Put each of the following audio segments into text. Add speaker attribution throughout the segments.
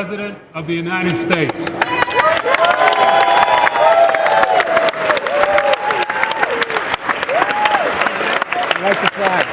Speaker 1: President of the United States.
Speaker 2: I'd like the flag.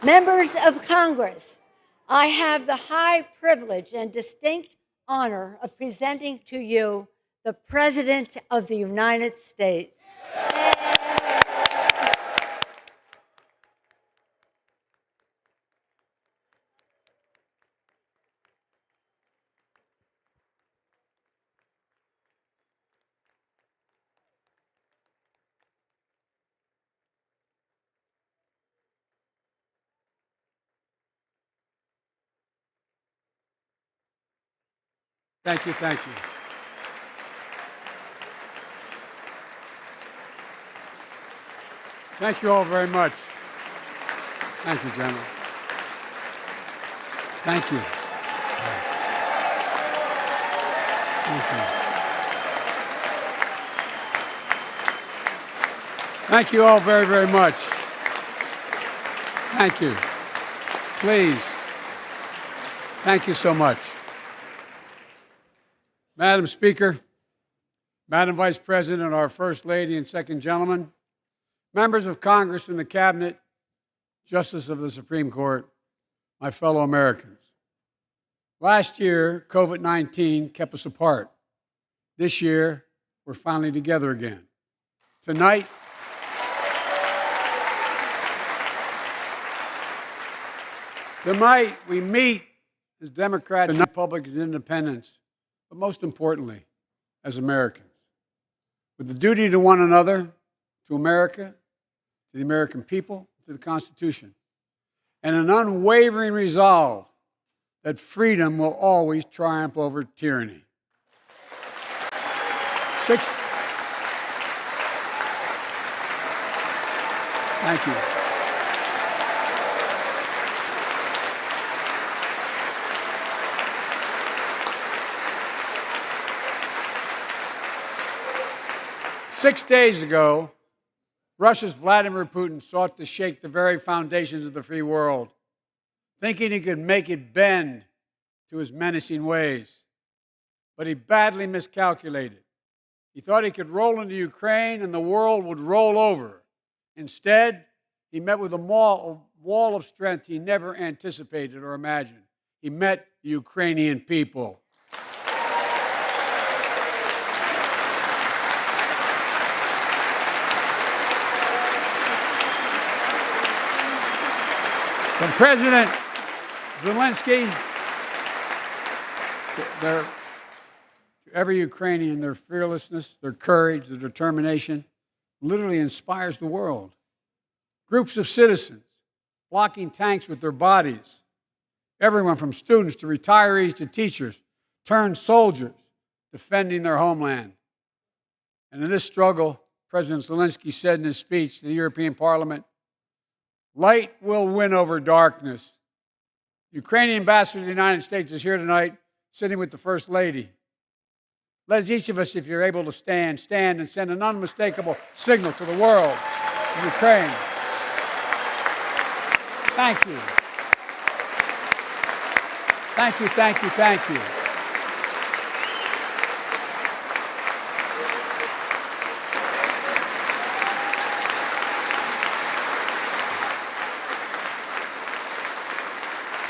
Speaker 3: Members of Congress, I have the high privilege and distinct honor of presenting to you the President of the United States.
Speaker 2: Thank you, thank you. Thank you all very much. Thank you, General. Thank you. Thank you. Thank you all very, very much. Thank you. Please. Thank you so much. Madam Speaker, Madam Vice President, our First Lady and Second Gentleman, members of Congress and the Cabinet, Justice of the Supreme Court, my fellow Americans. Last year, COVID-19 kept us apart. This year, we're finally together again. Tonight, we meet as Democrats and Republicans and Independents, but most importantly, as Americans, with the duty to one another, to America, to the American people, to the Constitution, and an unwavering resolve that freedom will always triumph over tyranny. Thank you. 6 days ago, Russia's Vladimir Putin sought to shake the very foundations of the free world, thinking he could make it bend to his menacing ways. But he badly miscalculated. He thought he could roll into Ukraine and the world would roll over. Instead, he met with a wall of strength he never anticipated or imagined. He met the Ukrainian people. From President Zelensky to every Ukrainian, their fearlessness, their courage, their determination literally inspires the world. Groups of citizens blocking tanks with their bodies. Everyone from students to retirees to teachers turned soldiers defending their homeland. And in this struggle, President Zelensky said in his speech to the European Parliament, "Light will win over darkness." The Ukrainian ambassador to the United States is here tonight, sitting with the First Lady. Let each of us, if you're able to stand and send an unmistakable signal to the world of Ukraine. Thank you. Thank you, thank you, thank you.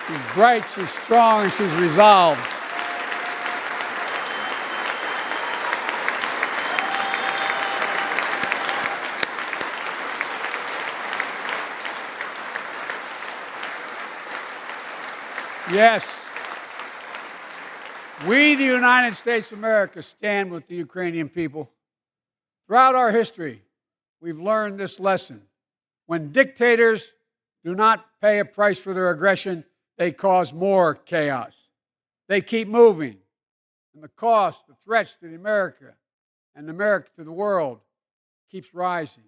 Speaker 2: She's bright, she's strong, and she's resolved. Yes, we, the United States of America, stand with the Ukrainian people. Throughout our history, we've learned this lesson. When dictators do not pay a price for their aggression, they cause more chaos. They keep moving, and the cost, the threats to America and America to the world keeps rising.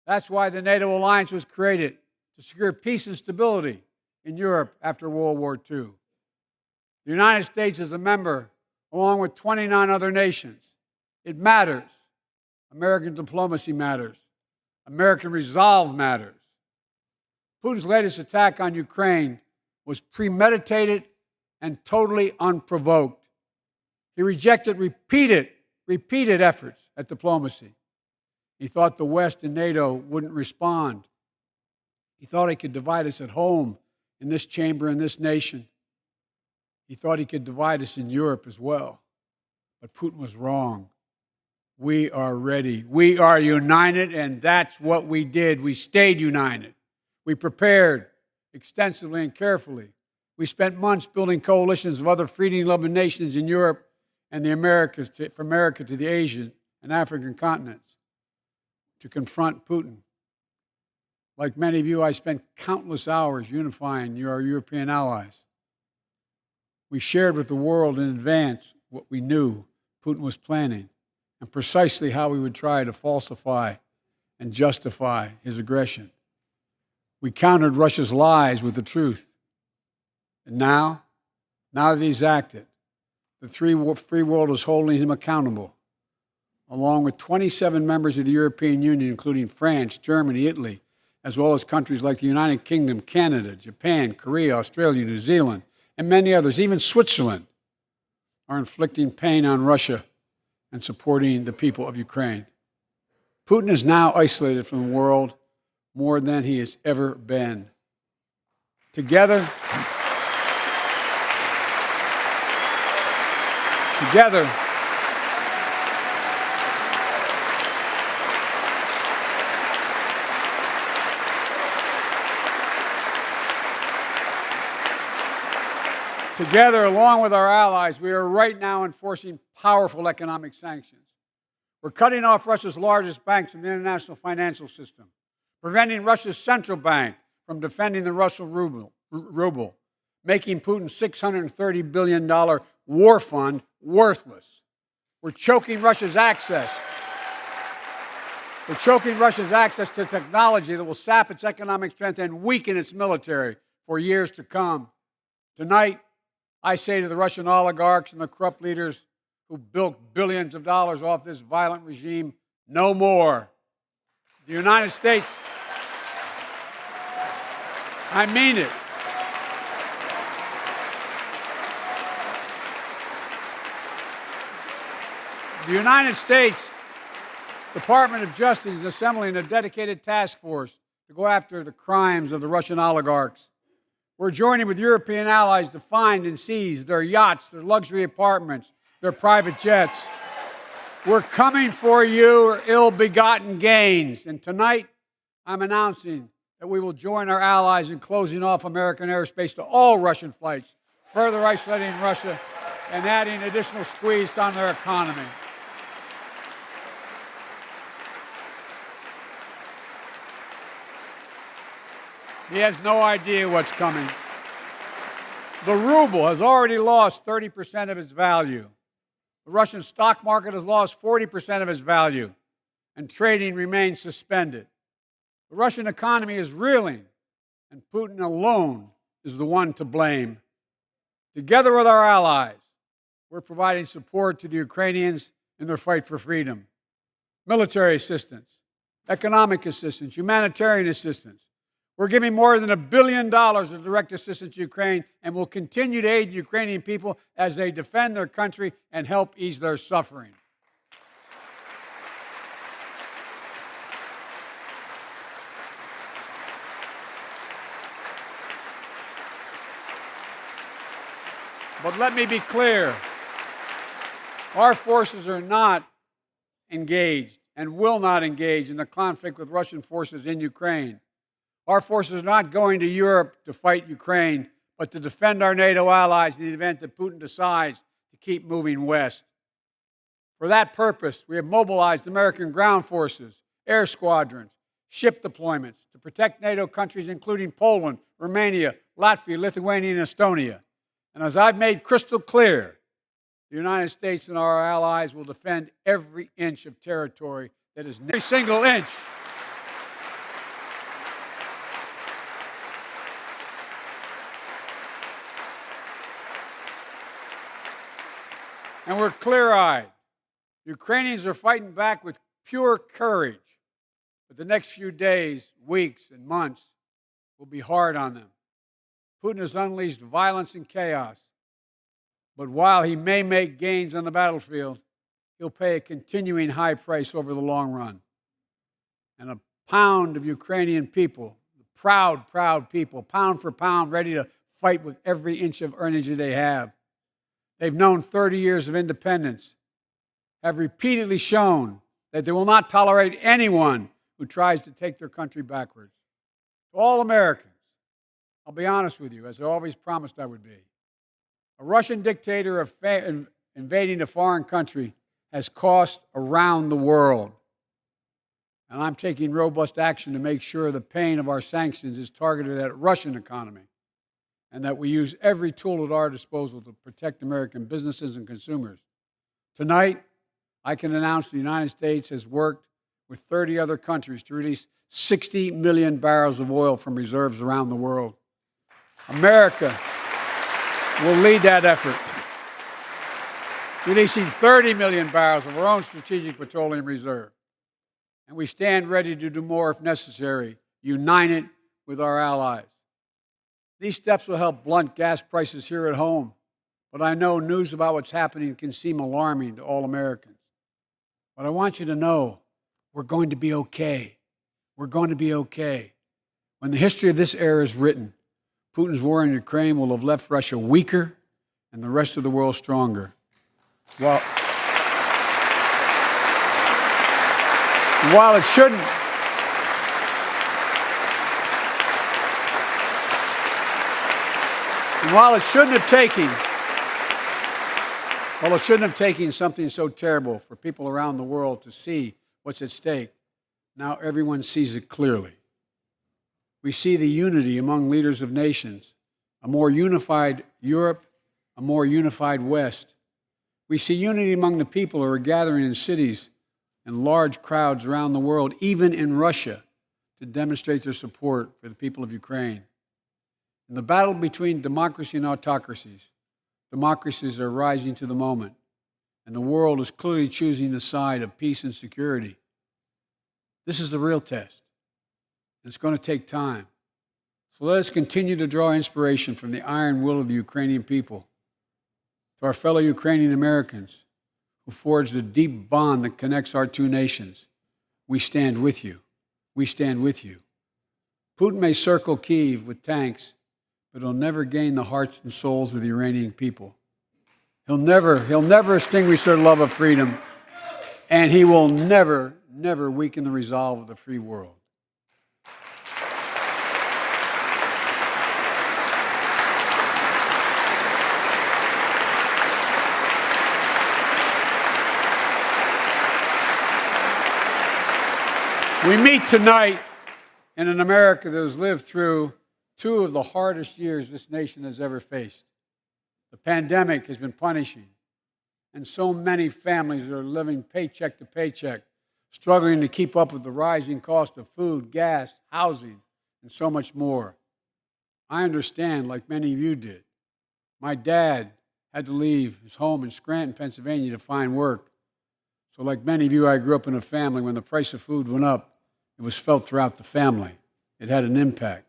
Speaker 2: That's why the NATO alliance was created, to secure peace and stability in Europe after World War II. The United States is a member, along with 29 other nations. It matters. American diplomacy matters. American resolve matters. Putin's latest attack on Ukraine was premeditated and totally unprovoked. He rejected repeated efforts at diplomacy. He thought the West and NATO wouldn't respond. He thought he could divide us at home, in this chamber, in this nation. He thought he could divide us in Europe as well. But Putin was wrong. We are ready. We are united, and that's what we did. We stayed united. We prepared extensively and carefully. We spent months building coalitions of other freedom-loving nations in Europe and the Americas, from America to the Asian and African continents, to confront Putin. Like many of you, I spent countless hours unifying our European allies. We shared with the world in advance what we knew Putin was planning and precisely how we would try to falsify and justify his aggression. We countered Russia's lies with the truth. And now that he's acted, the free world is holding him accountable, along with 27 members of the European Union, including France, Germany, Italy, as well as countries like the United Kingdom, Canada, Japan, Korea, Australia, New Zealand, and many others, even Switzerland, are inflicting pain on Russia and supporting the people of Ukraine. Putin is now isolated from the world more than he has ever been. Together, along with our allies, we are right now enforcing powerful economic sanctions. We're cutting off Russia's largest banks from the international financial system, preventing Russia's central bank from defending the Russian ruble, making Putin's $630 billion war fund worthless. We're choking Russia's access. To technology that will sap its economic strength and weaken its military for years to come. Tonight, I say to the Russian oligarchs and the corrupt leaders who built billions of dollars off this violent regime, no more. The United States, I mean it. The United States Department of Justice is assembling a dedicated task force to go after the crimes of the Russian oligarchs. We're joining with European allies to find and seize their yachts, their luxury apartments, their private jets. We're coming for your ill-begotten gains. And tonight, I'm announcing that we will join our allies in closing off American airspace to all Russian flights, further isolating Russia and adding additional squeeze on their economy. He has no idea what's coming. The ruble has already lost 30% of its value. The Russian stock market has lost 40% of its value, and trading remains suspended. The Russian economy is reeling, and Putin alone is the one to blame. Together with our allies, we're providing support to the Ukrainians in their fight for freedom. Military assistance, economic assistance, humanitarian assistance. We're giving more than $1 billion of direct assistance to Ukraine, and will continue to aid the Ukrainian people as they defend their country and help ease their suffering. But let me be clear. Our forces are not engaged and will not engage in the conflict with Russian forces in Ukraine. Our forces are not going to Europe to fight Ukraine, but to defend our NATO allies in the event that Putin decides to keep moving west. For that purpose, we have mobilized American ground forces, air squadrons, ship deployments to protect NATO countries including Poland, Romania, Latvia, Lithuania, and Estonia. And as I've made crystal clear, the United States and our allies will defend every inch of territory that is every single inch. And we're clear-eyed. Ukrainians are fighting back with pure courage. But the next few days, weeks, and months will be hard on them. Putin has unleashed violence and chaos. But while he may make gains on the battlefield, he'll pay a continuing high price over the long run. And a pound of Ukrainian people, proud, proud people, pound for pound, ready to fight with every inch of energy they have. They've known 30 years of independence, have repeatedly shown that they will not tolerate anyone who tries to take their country backwards. To all Americans, I'll be honest with you, as I always promised I would be. A Russian dictator invading a foreign country has cost around the world. And I'm taking robust action to make sure the pain of our sanctions is targeted at the Russian economy, and that we use every tool at our disposal to protect American businesses and consumers. Tonight, I can announce the United States has worked with 30 other countries to release 60 million barrels of oil from reserves around the world. America will lead that effort, releasing 30 million barrels of our own strategic petroleum reserve. And we stand ready to do more if necessary, united with our allies. These steps will help blunt gas prices here at home, but I know news about what's happening can seem alarming to all Americans. But I want you to know we're going to be okay. We're going to be okay. When the history of this era is written, Putin's war in Ukraine will have left Russia weaker and the rest of the world stronger. While it shouldn't, it shouldn't have taken something so terrible for people around the world to see what's at stake. Now everyone sees it clearly. We see the unity among leaders of nations, a more unified Europe, a more unified West. We see unity among the people who are gathering in cities and large crowds around the world, even in Russia, to demonstrate their support for the people of Ukraine. In the battle between democracy and autocracies, democracies are rising to the moment, and the world is clearly choosing the side of peace and security. This is the real test. It's going to take time. So let us continue to draw inspiration from the iron will of the Ukrainian people. To our fellow Ukrainian Americans who forged the deep bond that connects our two nations, we stand with you. We stand with you. Putin may circle Kyiv with tanks, but he'll never gain the hearts and souls of the Iranian people. He'll never extinguish their love of freedom, and he will never weaken the resolve of the free world. We meet tonight in an America that has lived through two of the hardest years this nation has ever faced. The pandemic has been punishing, and so many families are living paycheck to paycheck, struggling to keep up with the rising cost of food, gas, housing, and so much more. I understand, like many of you did. My dad had to leave his home in Scranton, Pennsylvania to find work. So like many of you, I grew up in a family when the price of food went up, it was felt throughout the family. It had an impact.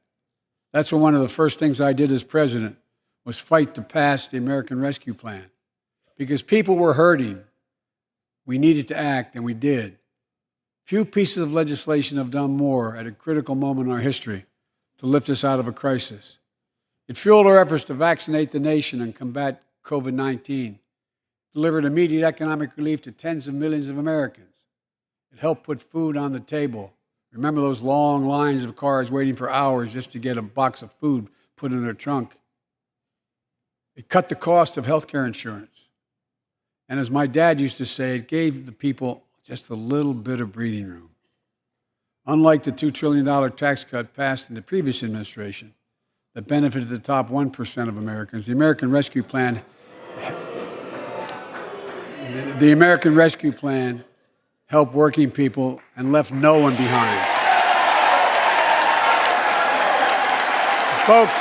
Speaker 2: That's when one of the first things I did as president was fight to pass the American Rescue Plan. Because people were hurting, we needed to act, and we did. Few pieces of legislation have done more at a critical moment in our history to lift us out of a crisis. It fueled our efforts to vaccinate the nation and combat COVID-19, delivered immediate economic relief to tens of millions of Americans. It helped put food on the table. Remember those long lines of cars waiting for hours just to get a box of food put in their trunk? It cut the cost of health care insurance. And as my dad used to say, it gave the people just a little bit of breathing room. Unlike the $2 trillion tax cut passed in the previous administration that benefited the top 1% of Americans, the American Rescue Plan helped working people and left no one behind. Folks,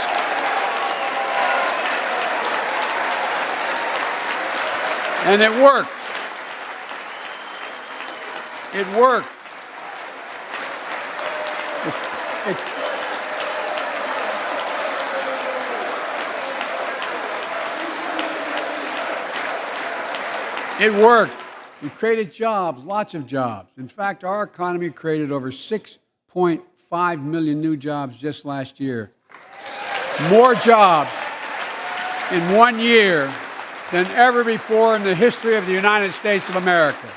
Speaker 2: and it worked. It worked. It worked. We created jobs, lots of jobs. In fact, our economy created over 6.5 million new jobs just last year. More jobs in 1 year than ever before in the history of the United States of America.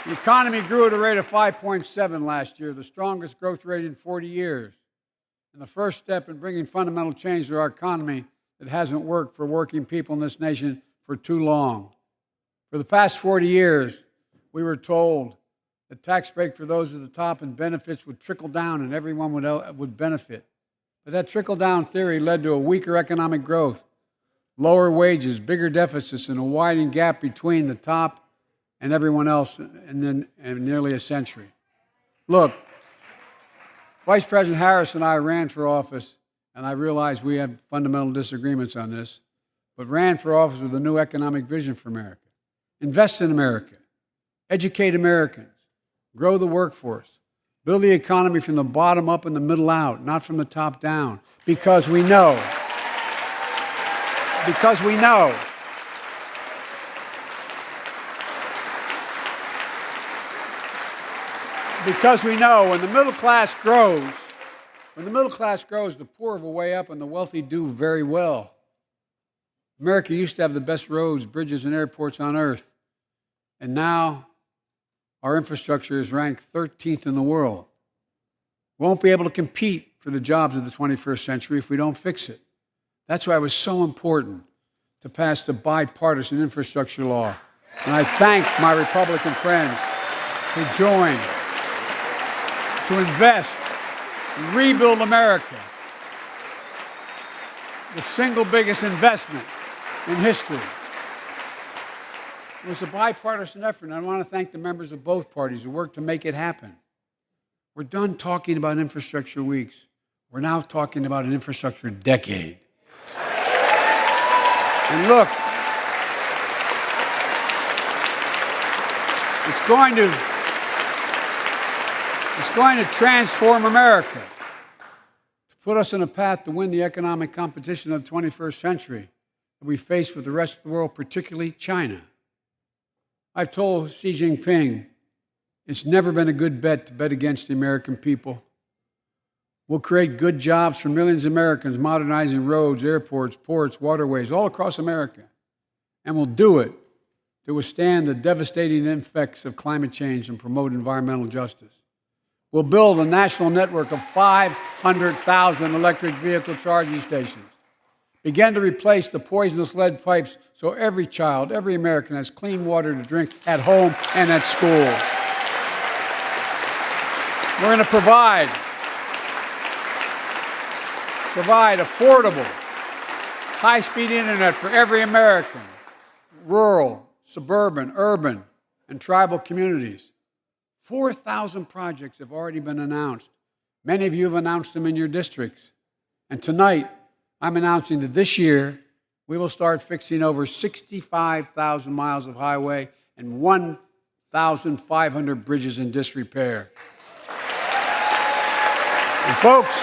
Speaker 2: The economy grew at a rate of 5.7 last year, the strongest growth rate in 40 years. And the first step in bringing fundamental change to our economy that hasn't worked for working people in this nation for too long. For the past 40 years, we were told the tax break for those at the top and benefits would trickle down and everyone would benefit. But that trickle-down theory led to a weaker economic growth, lower wages, bigger deficits, and a widening gap between the top and everyone else in nearly a century. Look, Vice President Harris and I ran for office, and I realize we have fundamental disagreements on this, but ran for office with a new economic vision for America. Invest in America, educate Americans, grow the workforce, build the economy from the bottom up and the middle out, not from the top down, because we know when the middle class grows, the poor have a way up and the wealthy do very well. America used to have the best roads, bridges, and airports on earth. And now our infrastructure is ranked 13th in the world. We won't be able to compete for the jobs of the 21st century if we don't fix it. That's why it was so important to pass the bipartisan infrastructure law. And I thank my Republican friends who joined to invest and rebuild America, the single biggest investment in history. It was a bipartisan effort, and I want to thank the members of both parties who worked to make it happen. We're done talking about infrastructure weeks. We're now talking about an infrastructure decade. And look, it's going to transform America, to put us on a path to win the economic competition of the 21st century that we face with the rest of the world, particularly China. I've told Xi Jinping it's never been a good bet to bet against the American people. We'll create good jobs for millions of Americans, modernizing roads, airports, ports, waterways, all across America. And we'll do it to withstand the devastating effects of climate change and promote environmental justice. We'll build a national network of 500,000 electric vehicle charging stations. Begin to replace the poisonous lead pipes so every child, every American has clean water to drink at home and at school. We're going to provide affordable, high-speed internet for every American, rural, suburban, urban, and tribal communities. 4,000 projects have already been announced. Many of you have announced them in your districts. And tonight, I'm announcing that this year, we will start fixing over 65,000 miles of highway and 1,500 bridges in disrepair. And folks,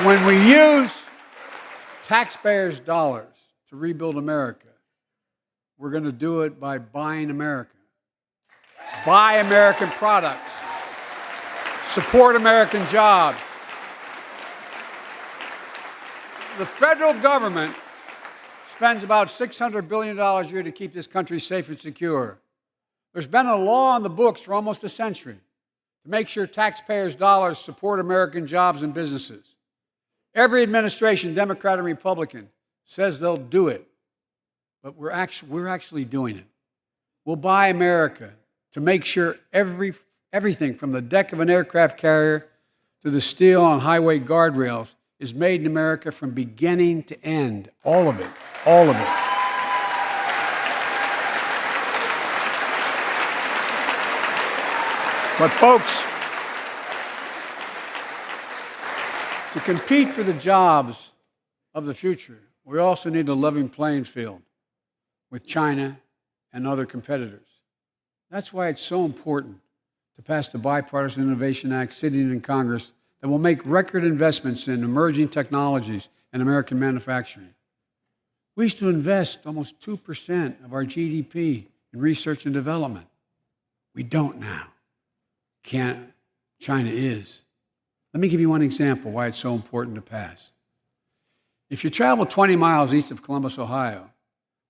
Speaker 2: when we use taxpayers' dollars to rebuild America, we're going to do it by buying America. Buy American products. Support American jobs. The federal government spends about $600 billion a year to keep this country safe and secure. There's been a law on the books for almost a century to make sure taxpayers' dollars support American jobs and businesses. Every administration, Democrat and Republican, says they'll do it, but we're actually doing it. We'll buy America to make sure everything from the deck of an aircraft carrier to the steel on highway guardrails is made in America from beginning to end. All of it. All of it. But folks, to compete for the jobs of the future, we also need a level playing field with China and other competitors. That's why it's so important to pass the Bipartisan Innovation Act sitting in Congress that will make record investments in emerging technologies and American manufacturing. We used to invest almost 2% of our GDP in research and development. We don't now. China is. Let me give you one example why it's so important to pass. If you travel 20 miles east of Columbus, Ohio,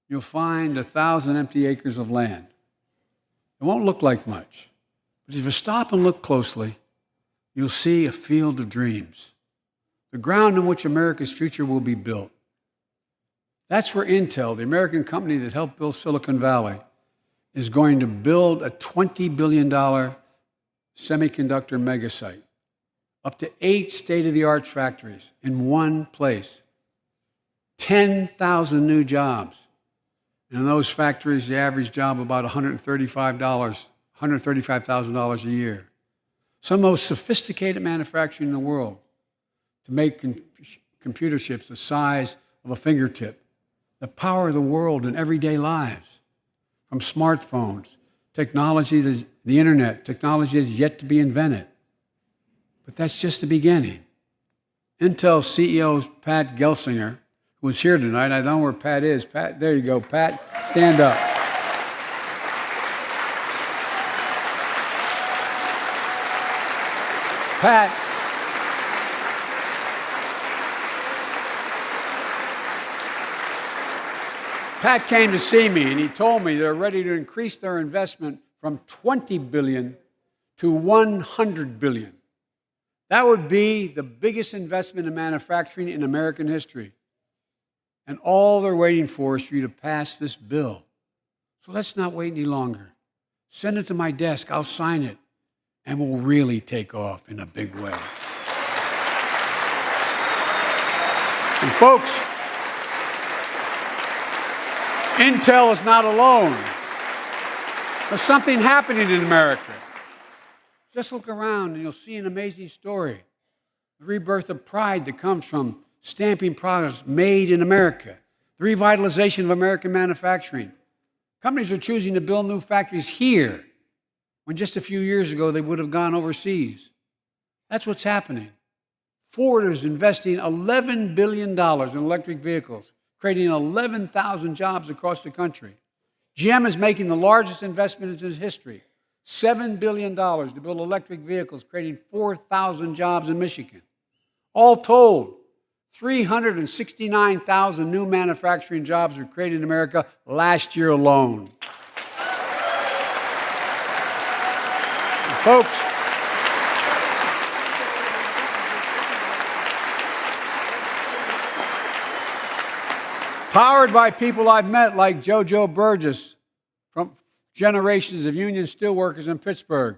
Speaker 2: you'll find 1,000 empty acres of land. It won't look like much, but if you stop and look closely, you'll see a field of dreams, the ground on which America's future will be built. That's where Intel, the American company that helped build Silicon Valley, is going to build a $20 billion semiconductor megasite, up to 8 state-of-the-art factories in one place, 10,000 new jobs. And in those factories, the average job about $135,000 a year. Some of the most sophisticated manufacturing in the world to make computer chips the size of a fingertip, that power the world in everyday lives, from smartphones, technology, the internet, technology is yet to be invented. But that's just the beginning. Intel CEO Pat Gelsinger, who was here tonight, I don't know where Pat is. Pat, there you go, Pat, stand up. Pat came to see me and he told me they're ready to increase their investment from $20 billion to $100 billion. That would be the biggest investment in manufacturing in American history. And all they're waiting for is for you to pass this bill. So let's not wait any longer. Send it to my desk, I'll sign it, and we'll really take off in a big way. And folks, Intel is not alone. There's something happening in America. Just look around and you'll see an amazing story. The rebirth of pride that comes from stamping products made in America. The revitalization of American manufacturing. Companies are choosing to build new factories here when just a few years ago they would have gone overseas. That's what's happening. Ford is investing $11 billion in electric vehicles, creating 11,000 jobs across the country. GM is making the largest investment in its history, $7 billion to build electric vehicles, creating 4,000 jobs in Michigan. All told, 369,000 new manufacturing jobs were created in America last year alone. And folks, Powered by people I've met like JoJo Burgess from generations of union steelworkers in Pittsburgh,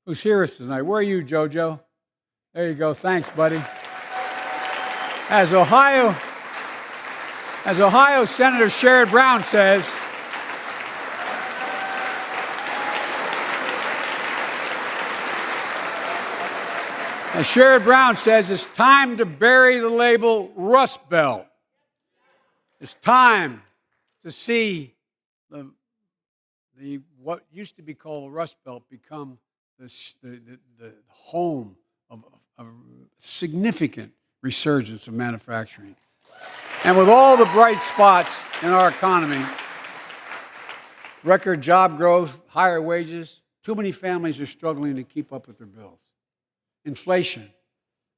Speaker 2: who's here with us tonight. Where are you, JoJo? There you go. Thanks, buddy. As Ohio Senator Sherrod Brown says, it's time to bury the label Rust Belt. It's time to see the what used to be called the Rust Belt become the home of a significant resurgence of manufacturing. And with all the bright spots in our economy, record job growth, higher wages, too many families are struggling to keep up with their bills. Inflation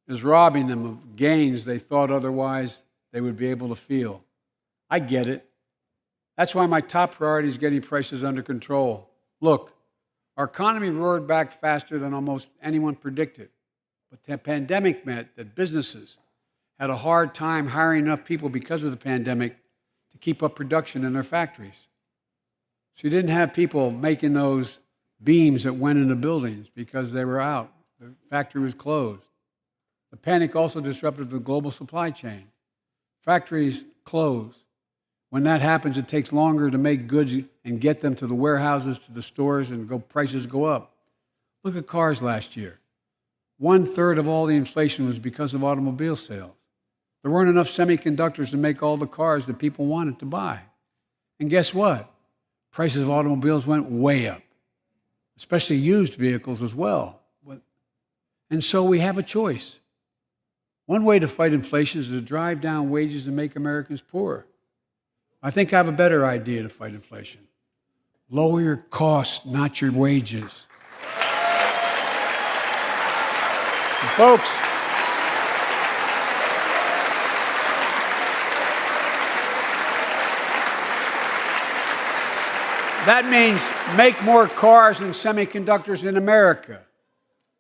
Speaker 2: is robbing them of gains they thought otherwise they would be able to feel. I get it. That's why my top priority is getting prices under control. Look, our economy roared back faster than almost anyone predicted. But the pandemic meant that businesses had a hard time hiring enough people because of the pandemic to keep up production in their factories. So you didn't have people making those beams that went into buildings because they were out. The factory was closed. The panic also disrupted the global supply chain. Factories closed. When that happens, it takes longer to make goods and get them to the warehouses, to the stores, and prices go up. Look at cars last year. 1/3 of all the inflation was because of automobile sales. There weren't enough semiconductors to make all the cars that people wanted to buy. And guess what? Prices of automobiles went way up, especially used vehicles as well. And so we have a choice. One way to fight inflation is to drive down wages and make Americans poorer. I think I have a better idea to fight inflation. Lower your costs, not your wages. And folks, that means make more cars and semiconductors in America,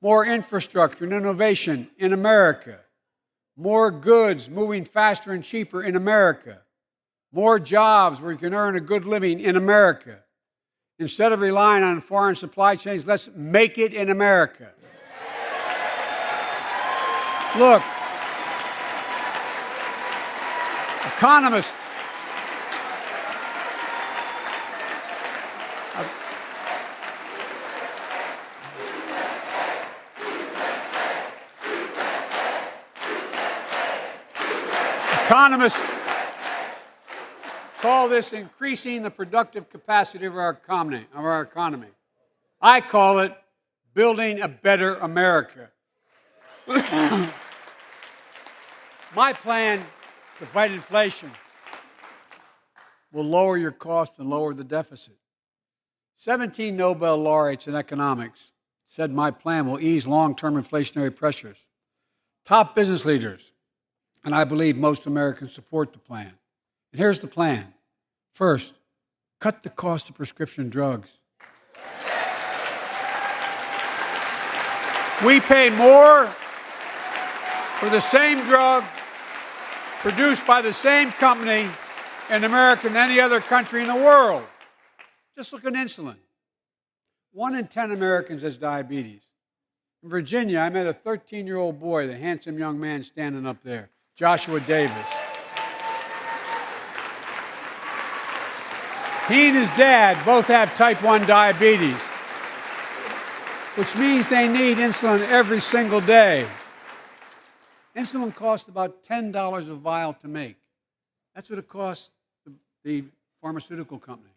Speaker 2: more infrastructure and innovation in America, more goods moving faster and cheaper in America, more jobs where you can earn a good living in America. Instead of relying on foreign supply chains, let's make it in America. Look, economists call this increasing the productive capacity of our economy. I call it building a better America. My plan to fight inflation will lower your cost and lower the deficit. 17 Nobel laureates in economics said my plan will ease long-term inflationary pressures. Top business leaders, and I believe most Americans support the plan. And here's the plan. First, cut the cost of prescription drugs. We pay more for the same drug produced by the same company in America than any other country in the world. Just look at insulin. 1 in 10 Americans has diabetes. In Virginia, I met a 13-year-old boy, the handsome young man standing up there, Joshua Davis. He and his dad both have type 1 diabetes, which means they need insulin every single day. Insulin costs about $10 a vial to make. That's what it costs the pharmaceutical company.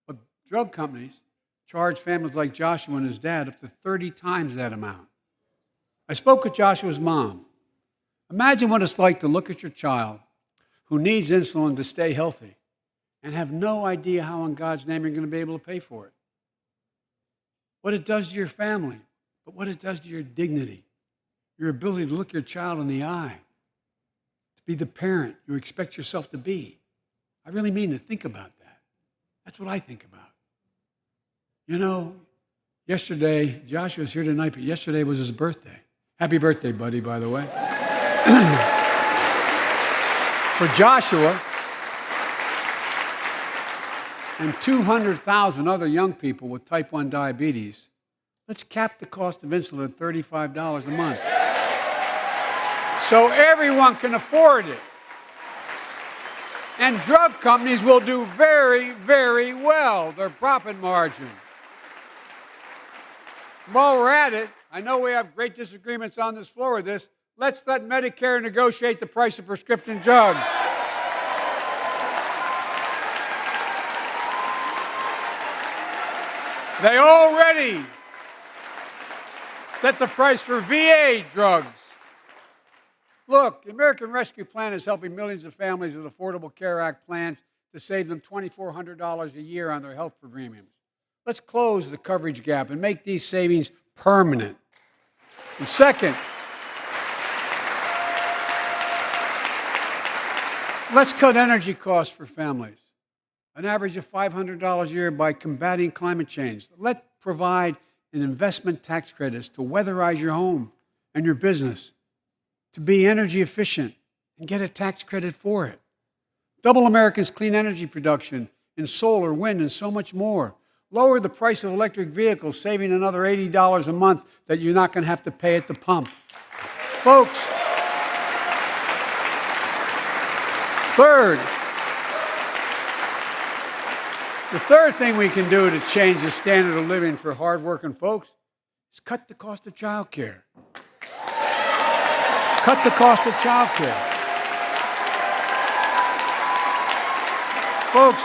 Speaker 2: But drug companies charge families like Joshua and his dad up to 30 times that amount. I spoke with Joshua's mom. Imagine what it's like to look at your child who needs insulin to stay healthy and have no idea how in God's name you're going to be able to pay for it. What it does to your family, but what it does to your dignity, your ability to look your child in the eye, to be the parent you expect yourself to be. I really mean to think about that. That's what I think about. You know, yesterday, Joshua's here tonight, but yesterday was his birthday. Happy birthday, buddy, by the way. For Joshua, and 200,000 other young people with type 1 diabetes, let's cap the cost of insulin at $35 a month so everyone can afford it. And drug companies will do very, very well, their profit margin. While we're at it, I know we have great disagreements on this floor with this. Let's let Medicare negotiate the price of prescription drugs. They already set the price for VA drugs. Look, the American Rescue Plan is helping millions of families with Affordable Care Act plans to save them $2,400 a year on their health premiums. Let's close the coverage gap and make these savings permanent. And second, let's cut energy costs for families, an average of $500 a year by combating climate change. Let's provide an investment tax credits to weatherize your home and your business, to be energy efficient and get a tax credit for it. Double America's clean energy production in solar, wind, and so much more. Lower the price of electric vehicles, saving another $80 a month that you're not going to have to pay at the pump. Folks, the third thing we can do to change the standard of living for hardworking folks is cut the cost of child care. Cut the cost of child care. Folks,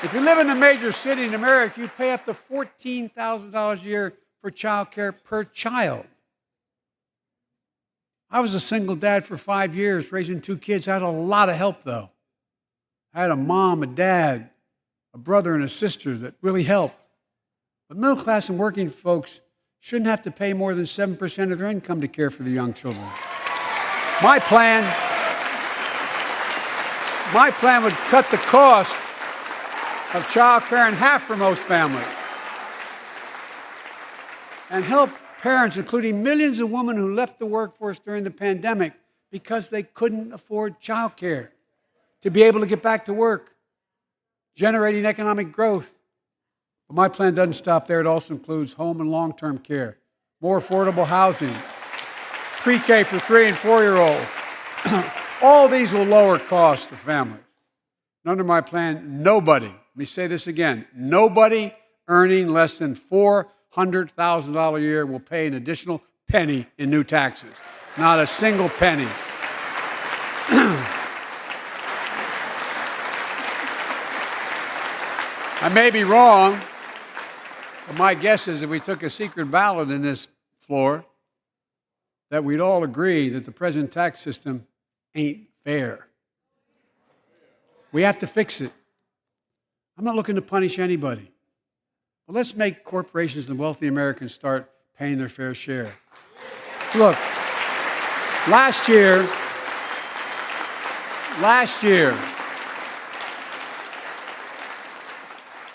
Speaker 2: if you live in a major city in America, you pay up to $14,000 a year for child care per child. I was a single dad for 5 years, raising 2 kids. I had a lot of help, though. I had a mom, a dad, a brother, and a sister that really helped. But middle class and working folks shouldn't have to pay more than 7% of their income to care for the young children. My plan would cut the cost of child care in half for most families and help parents, including millions of women who left the workforce during the pandemic because they couldn't afford child care, to be able to get back to work, generating economic growth. But my plan doesn't stop there. It also includes home and long-term care, more affordable housing, pre-K for 3- and 4-year-olds. All these will lower costs to families. And under my plan, nobody, let me say this again, nobody earning less than $400,000 a year will pay an additional penny in new taxes. Not a single penny. I may be wrong, but my guess is if we took a secret ballot in this floor, that we'd all agree that the present tax system ain't fair. We have to fix it. I'm not looking to punish anybody. But let's make corporations and wealthy Americans start paying their fair share. Look, last year,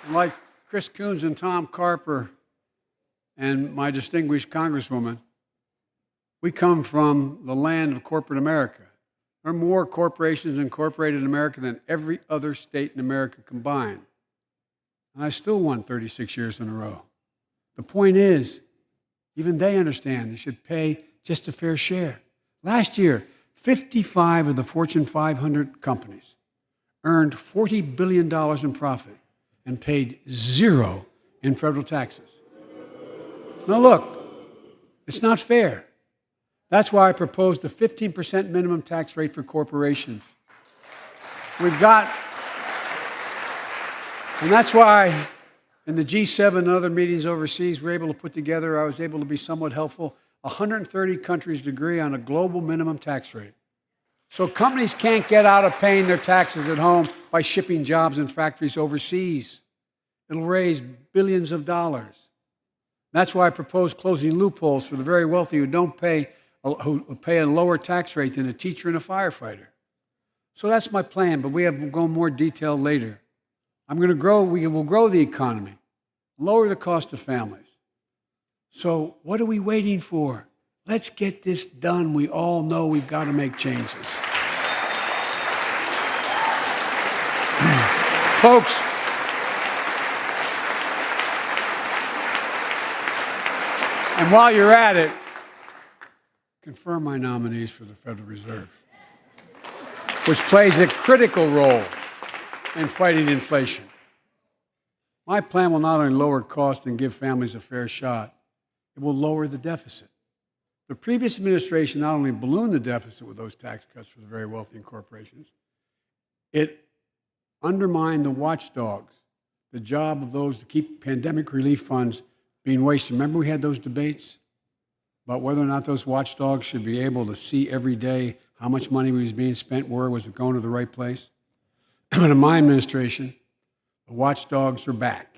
Speaker 2: like Chris Coons and Tom Carper and my distinguished Congresswoman, we come from the land of corporate America. There are more corporations incorporated in America than every other state in America combined. And I still won 36 years in a row. The point is, even they understand they should pay just a fair share. Last year, 55 of the Fortune 500 companies earned $40 billion in profit and paid zero in federal taxes. Now look, it's not fair. That's why I proposed a 15% minimum tax rate for corporations. And that's why in the G7 and other meetings overseas, I was able to be somewhat helpful. 130 countries agree on a global minimum tax rate. So companies can't get out of paying their taxes at home by shipping jobs and factories overseas. It'll raise billions of dollars. That's why I propose closing loopholes for the very wealthy who pay a lower tax rate than a teacher and a firefighter. So that's my plan, but we'll go in more detail later. We will grow the economy, lower the cost of families. So what are we waiting for? Let's get this done. We all know we've got to make changes. Folks, and while you're at it, confirm my nominees for the Federal Reserve, which plays a critical role in fighting inflation. My plan will not only lower costs and give families a fair shot, it will lower the deficit. The previous administration not only ballooned the deficit with those tax cuts for the very wealthy and corporations, it undermined the watchdogs, the job of those to keep pandemic relief funds being wasted. Remember we had those debates about whether or not those watchdogs should be able to see every day how much money was being spent, where was it going to the right place? But in my administration, the watchdogs are back.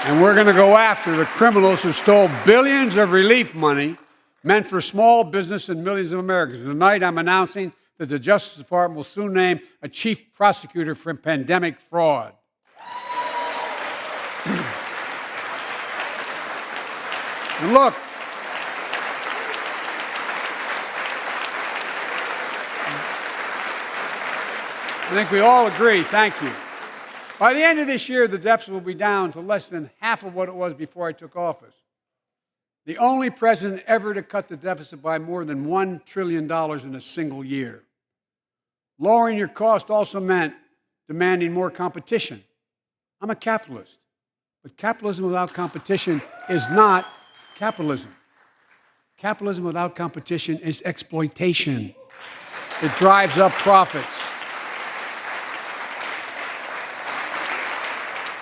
Speaker 2: And we're going to go after the criminals who stole billions of relief money meant for small business and millions of Americans. Tonight, I'm announcing that the Justice Department will soon name a chief prosecutor for pandemic fraud. And look, I think we all agree, thank you. By the end of this year, the deficit will be down to less than half of what it was before I took office. The only president ever to cut the deficit by more than $1 trillion in a single year. Lowering your cost also meant demanding more competition. I'm a capitalist, but capitalism without competition is not capitalism. Capitalism without competition is exploitation. It drives up profits.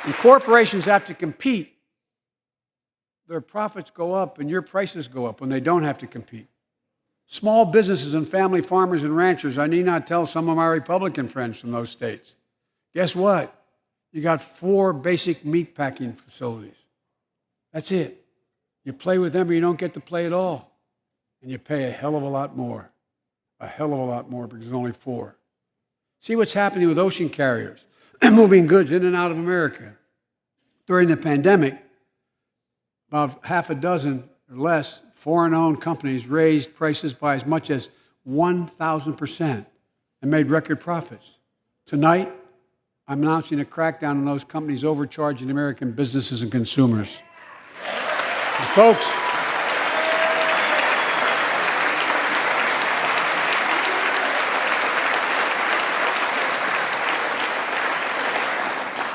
Speaker 2: And corporations have to compete. Their profits go up and your prices go up when they don't have to compete. Small businesses and family farmers and ranchers, I need not tell some of my Republican friends from those states. Guess what? You got 4 basic meat packing facilities. That's it. You play with them or you don't get to play at all. And you pay a hell of a lot more. A hell of a lot more because there's only 4. See what's happening with ocean carriers moving goods in and out of America. During the pandemic, about half a dozen or less foreign-owned companies raised prices by as much as 1,000% and made record profits. Tonight, I'm announcing a crackdown on those companies overcharging American businesses and consumers. And folks,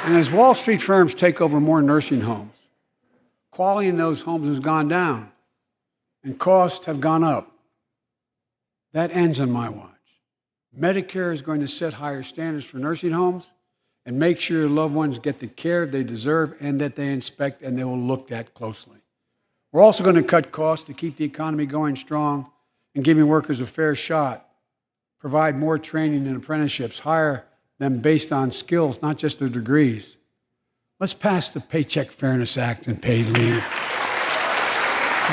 Speaker 2: and as Wall Street firms take over more nursing homes, quality in those homes has gone down and costs have gone up. That ends on my watch. Medicare is going to set higher standards for nursing homes and make sure your loved ones get the care they deserve and that they inspect and they will look at closely. We're also going to cut costs to keep the economy going strong and giving workers a fair shot, provide more training and apprenticeships, hire them based on skills, not just their degrees. Let's pass the Paycheck Fairness Act and paid leave.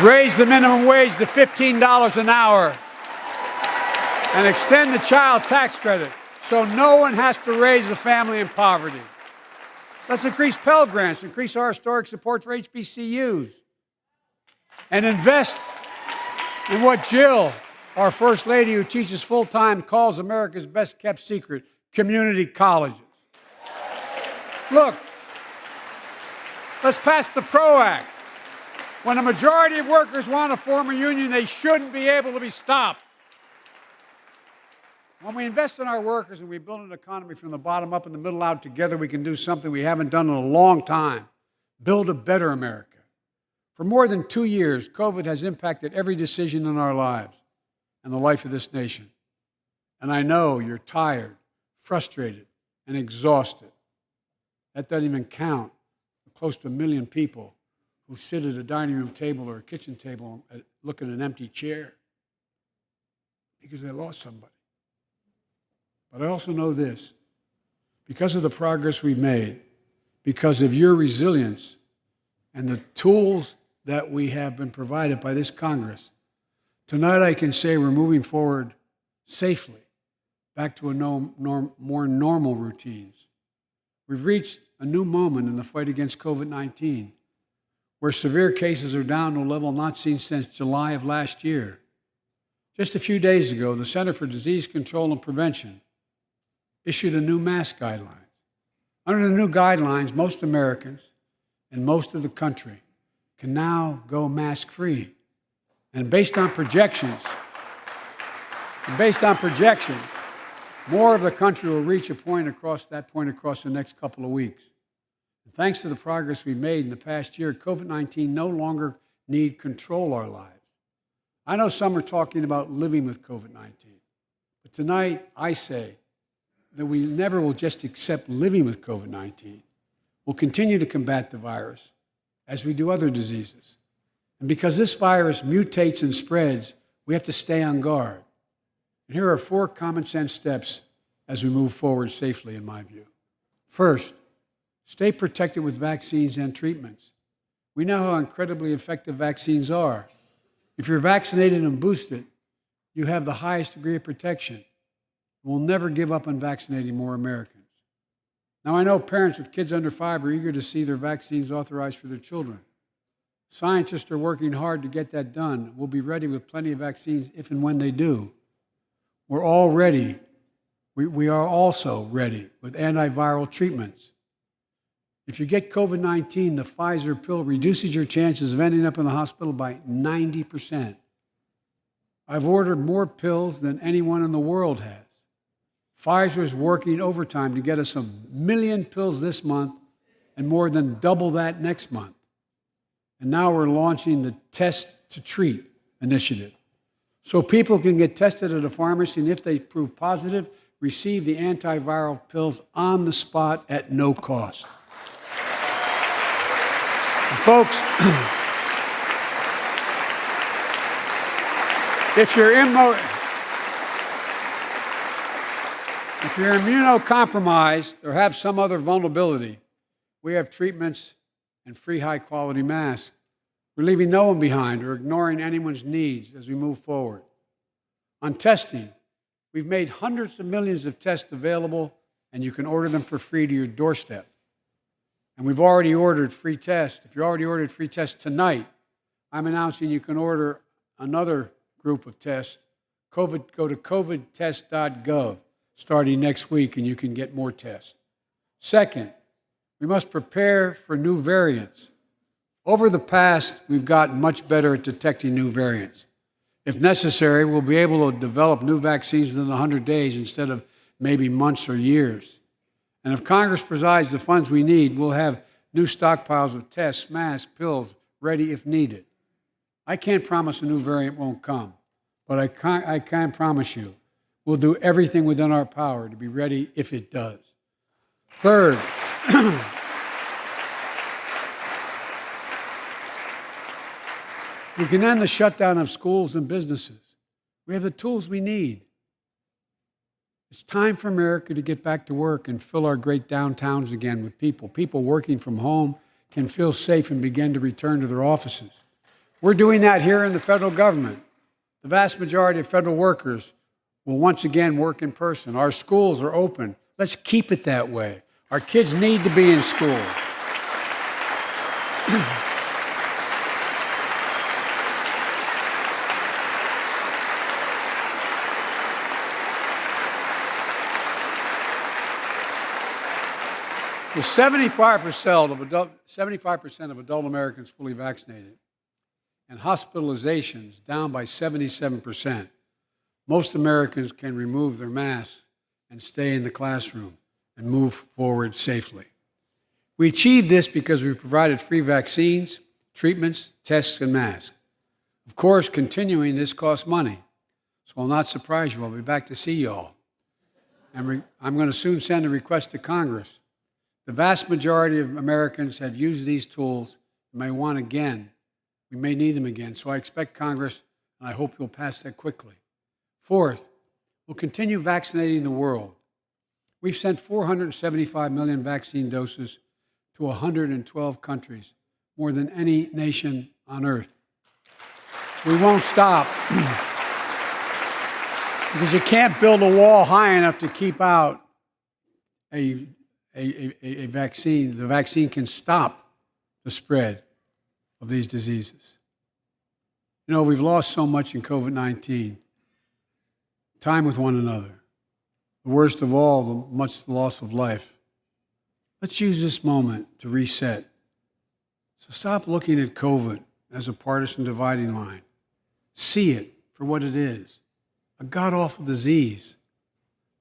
Speaker 2: Raise the minimum wage to $15 an hour and extend the child tax credit so no one has to raise a family in poverty. Let's increase Pell Grants, increase our historic support for HBCUs, and invest in what Jill, our First Lady who teaches full-time, calls America's best-kept secret, community colleges. Look, let's pass the PRO Act. When a majority of workers want to form a union, they shouldn't be able to be stopped. When we invest in our workers and we build an economy from the bottom up and the middle out together, we can do something we haven't done in a long time. Build a better America. For more than 2 years, COVID has impacted every decision in our lives and the life of this nation. And I know you're tired, frustrated, and exhausted. That doesn't even count the close to 1 million people who sit at a dining room table or a kitchen table and look at an empty chair because they lost somebody. But I also know this, because of the progress we've made, because of your resilience and the tools that we have been provided by this Congress, tonight I can say we're moving forward safely back to more normal routines. We've reached a new moment in the fight against COVID-19, where severe cases are down to a level not seen since July of last year. Just a few days ago, the Center for Disease Control and Prevention issued a new mask guidelines. Under the new guidelines, most Americans and most of the country can now go mask-free. And based on projections, more of the country will reach a point across the next couple of weeks. And thanks to the progress we've made in the past year, COVID-19 no longer need control our lives. I know some are talking about living with COVID-19, but tonight I say that we never will just accept living with COVID-19. We'll continue to combat the virus as we do other diseases. And because this virus mutates and spreads, we have to stay on guard. And here are 4 common sense steps as we move forward safely, in my view. First, stay protected with vaccines and treatments. We know how incredibly effective vaccines are. If you're vaccinated and boosted, you have the highest degree of protection. We'll never give up on vaccinating more Americans. Now, I know parents with kids under 5 are eager to see their vaccines authorized for their children. Scientists are working hard to get that done. We'll be ready with plenty of vaccines if and when they do. We're all ready. We are also ready with antiviral treatments. If you get COVID-19, the Pfizer pill reduces your chances of ending up in the hospital by 90%. I've ordered more pills than anyone in the world has. Pfizer is working overtime to get us 1 million pills this month and more than double that next month. And now we're launching the Test to Treat initiative. So people can get tested at a pharmacy, and if they prove positive, receive the antiviral pills on the spot at no cost. And folks, if you're immunocompromised or have some other vulnerability, we have treatments and free high-quality masks. We're leaving no one behind or ignoring anyone's needs as we move forward. On testing, we've made hundreds of millions of tests available, and you can order them for free to your doorstep. And we've already ordered free tests. If you already ordered free tests tonight, I'm announcing you can order another group of tests. Go to covidtest.gov starting next week, and you can get more tests. Second, we must prepare for new variants. Over the past, we've gotten much better at detecting new variants. If necessary, we'll be able to develop new vaccines within 100 days instead of maybe months or years. And if Congress provides the funds we need, we'll have new stockpiles of tests, masks, pills ready if needed. I can't promise a new variant won't come, but I can promise you we'll do everything within our power to be ready if it does. Third, we can end the shutdown of schools and businesses. We have the tools we need. It's time for America to get back to work and fill our great downtowns again with people. People working from home can feel safe and begin to return to their offices. We're doing that here in the federal government. The vast majority of federal workers will once again work in person. Our schools are open. Let's keep it that way. Our kids need to be in school. With 75% of adult Americans fully vaccinated and hospitalizations down by 77%, most Americans can remove their masks and stay in the classroom and move forward safely. We achieved this because we provided free vaccines, treatments, tests, and masks. Of course, continuing this costs money, so I'll not surprise you. I'll be back to see you all. And I'm going to soon send a request to Congress. The vast majority of Americans have used these tools and may want again. We may need them again. So I expect Congress, and I hope you'll pass that quickly. Fourth, we'll continue vaccinating the world. We've sent 475 million vaccine doses to 112 countries, more than any nation on earth. We won't stop because you can't build a wall high enough to keep out a vaccine. The vaccine can stop the spread of these diseases. You know, we've lost so much in COVID-19. Time with one another, the worst of all, the loss of life. Let's use this moment to reset. So stop looking at COVID as a partisan dividing line. See it for what it is, a god-awful disease.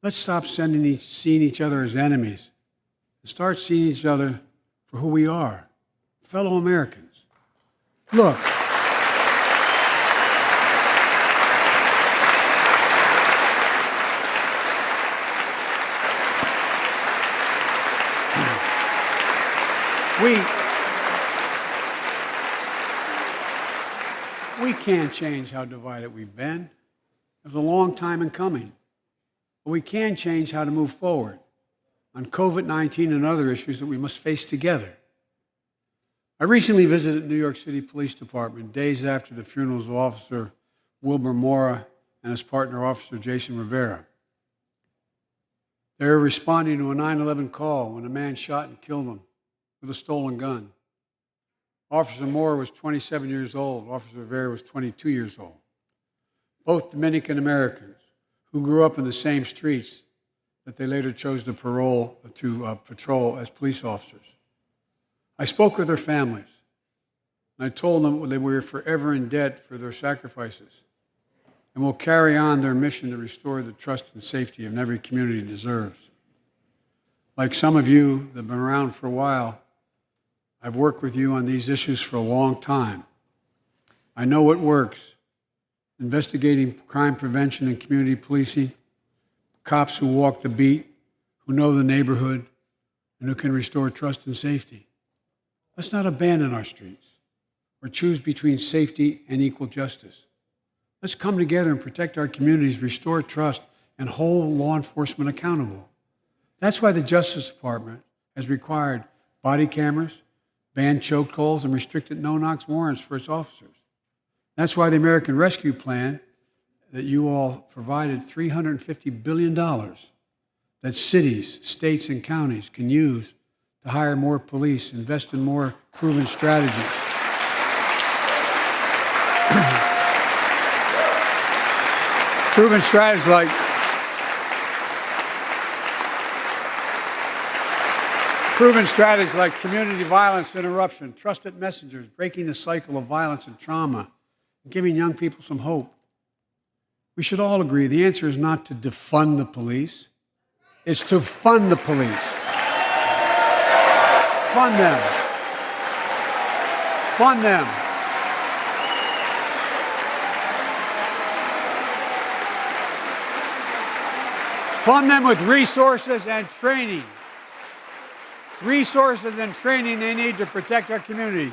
Speaker 2: Let's stop seeing each other as enemies and start seeing each other for who we are, fellow Americans. Look, we can't change how divided we've been. It was a long time in coming. But we can change how to move forward on COVID-19 and other issues that we must face together. I recently visited New York City Police Department days after the funerals of Officer Wilbur Mora and his partner, Officer Jason Rivera. They were responding to a 9/11 call when a man shot and killed them with a stolen gun. Officer Moore was 27 years old. Officer Rivera was 22 years old. Both Dominican Americans who grew up in the same streets that they later chose to patrol as police officers. I spoke with their families, and I told them that we were forever in debt for their sacrifices and will carry on their mission to restore the trust and safety of every community deserves. Like some of you that have been around for a while, I've worked with you on these issues for a long time. I know what works. Investigating crime prevention and community policing, cops who walk the beat, who know the neighborhood, and who can restore trust and safety. Let's not abandon our streets or choose between safety and equal justice. Let's come together and protect our communities, restore trust, and hold law enforcement accountable. That's why the Justice Department has required body cameras, banned chokeholds, and restricted no-knock warrants for its officers. That's why the American Rescue Plan that you all provided $350 billion that cities, states, and counties can use to hire more police, invest in more proven strategies. Proven strategies like community violence interruption, trusted messengers, breaking the cycle of violence and trauma, and giving young people some hope. We should all agree the answer is not to defund the police, it's to fund the police. Fund them. Fund them. Fund them with resources and training. Resources and training they need to protect our communities.